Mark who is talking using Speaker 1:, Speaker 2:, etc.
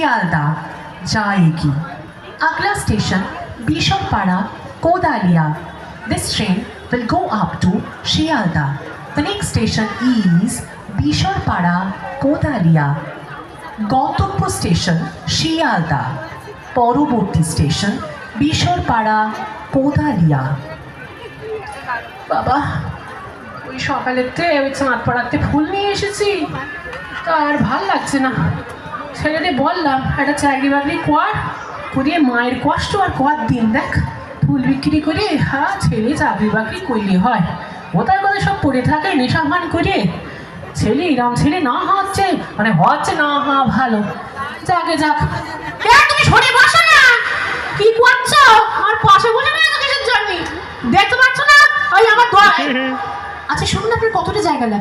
Speaker 1: शियालदा जाएगी। अगला station बिशनपाड़ा कोदालिया। This train will go up to Shialda. The next station is Bishorpada Kodalia. গন্তব্য station Sealdah, পরবর্তী station Bisharpara Kodalia. বাবা, ওই সকালেতে ওই চাঁদ পাড়াতে ফুল নিয়ে এসেছি, তা আর ভাল লাগছে না। ছেলেরে বললাম একটা চাকরি বাকরি করিয়ে মায়ের কষ্ট আর কর দিন, দেখ ফুল বিক্রি করে ছেলে চাকরি বাকরি করলে হয়। ওটার কথা সব পড়ে থাকে নেশা ভান করে। ছেলে এরম ছেলে না হচ্ছে না হওয়া ভালো। যাকে যাক, তুমি সরে বসো না, কি করছো? আমার পাশে বসে না কিসের জন্য? দেখতে পাচ্ছ না ওই আমার দোয়া। আচ্ছা শুনুন, আপনার কতটা জায়গা লাগে?